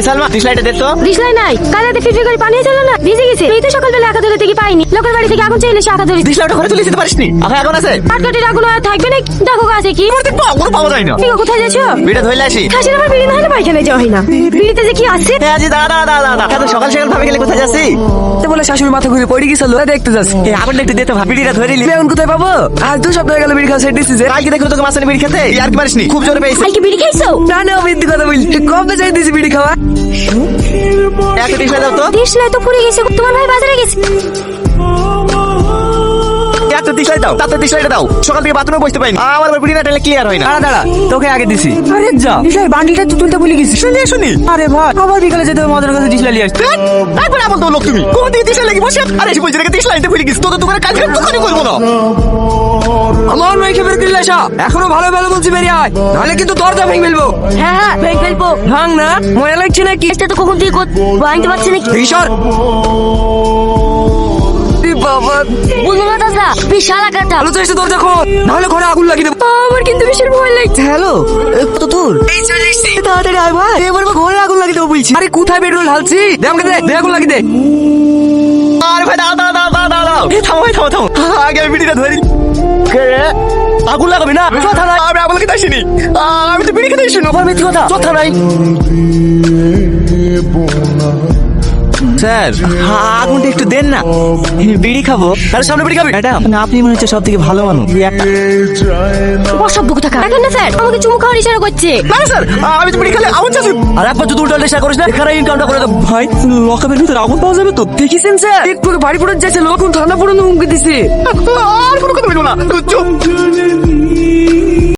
সালমা ডিসলাইটে দে তো। দিশলাই নাই, কাল রাতে ফিরফির করে পানি ছিল না, ভিজে গেছে। এই তো সকালবেলা একা ধরে থেকে পাইনি, লোকের বাড়ি থেকে আগুন চাইলে সে একা ধরে। ডিসলাইটটা ঘরে তুলে দিতে পারিসনি? এখন আছে কাটকাটির আগুন আর থাকবে না, দেখো আছে কি। আমার দেখবো আগুন পাওয়া যায় না। তুমি কোথায় যাচ্ছ? বিড়া ধইলে আসি। খাসির আবার বিড়ি না হলে পায়খানায় যাওয়া হয় না। বিড়িতে যে কি আছে? আজি দাঁড়া দাঁড়া দাঁড়া, এত সকাল সকাল ভাবে গেলে কোথায় যাচ্ছি? তো বলে শাশুড়ি মাথা ঘুরে পড়ে গেছিল, দেখতে যাচ্ছি। আগুনটা একটু দিতে ভাবি, বিড়িটা ধরে নিলি। এখন কোথায় পাবো? আর 2 সপ্তাহ হয়ে গেল বিড়ি খাওয়া ছেড়ে দিচ্ছি যে। কালকে দেখলো তোকে মাছানি বিড়ি খেতে, আর কি পারিসনি? খুব জোরে পেয়েছি। কালকে বিড়ি খাইছো? না না, মিথ্যে কথা বলছি। কবে ছেড়ে দিয়েছি বিড়ি খাওয়া? একটা ডিসলাই দাও তো। দিশলাই তো পুড়ে গেছে, তোমার ভাই বাজারে গেছে। একটা ডিসলাই দাও, তাতে ডিসলাইটা দাও। সকাল থেকে বাথরুমে বসতে পাইনি, আমার বিড়ি না টানলে ক্লিয়ার হয় না। দাঁড়া দাঁড়া, তোকে আগে দিছি। আরে যা, ডিসলাই বান্ডিলটা তো তুলতে ভুলে গেছি। শুনি আরে ভাই, আবার বিকালে যেতে হবে মদের কাছে ডিসলাই নিয়ে আসতে। একবার আমল তো লোক তুমি কোন দিকে ডিসলাই লাগি বসে। আরে এসে বলছি রেখে ডিসলাইতে ভুলে গেছি, তোদের দোকানে কাজ করে দোকানে করবো না। আমার মেয়েকে বের দিলে আসা, এখনো ভালো ভালো বলছি বেরিয়ে আয়, নাহলে কিন্তু দরজা ভেঙে ফেলবো। হ্যাঁ ভেঙে ফেলবো। ভাঙ না, মজা লাগছে নাকি? এটা তো কখন থেকে ভাঙতে পারছি নাকি? ঈশ্বর বাবা, বুঝলো না দাদা, বিশাল আকারটা। আলো তো এসে দরজা খোল, নাহলে ঘরে আগুন লাগিয়ে দেবো। আমার কিন্তু বিশাল ভয় লাগছে। হ্যালো, কত দূর? এই চলে এসেছি, তাড়াতাড়ি আয় ভাই, এবার ঘরে আগুন লাগিয়ে দেবো বলছি। আরে কোথায় পেট্রোল ঢালছি? দে আমাকে, দে আগুন লাগিয়ে দে। আরে ভাই দাঁড়াও দাঁড়াও দাঁড়াও দাঁড়াও, থামো ভাই থামো থামো, আগে আমি বিড়িটা ধরে নিই। কে রে? আগুন লাগাবি না? কথা নাই, আমি আগুন লাগাতে আসিনি, আমি তো বিড়ি খেতে আসিনি। আমার মিথ্যে কথা, কথা নাই। স্যার আগুনটা একটু দেন না, বিড়ি খাবো। আরে সামনে বিড়ি খাবি? ম্যাডাম আপনি মনে হচ্ছে সব থেকে ভালো মানুষ। অসভ্য কোথাকার। দেখেন না স্যার, আমাকে চুমু খাওয়ার ইশারা করছে। না স্যার, আমি তো বিড়ি খেলে আগুন চাচ্ছি। আর একবার যদি উল্টো নেশা করিস না, এখানে ইনকামটা করে দেবো। ভাই লকাপের ভিতরে আগুন পাওয়া যাবে তো? দেখেছেন স্যার, একটু বাড়ি পড়ে যাচ্ছে, লোক ঠান্ডা পড়ে হুমকি দিছে। আর কোনো কথা বলবো না, চুপ।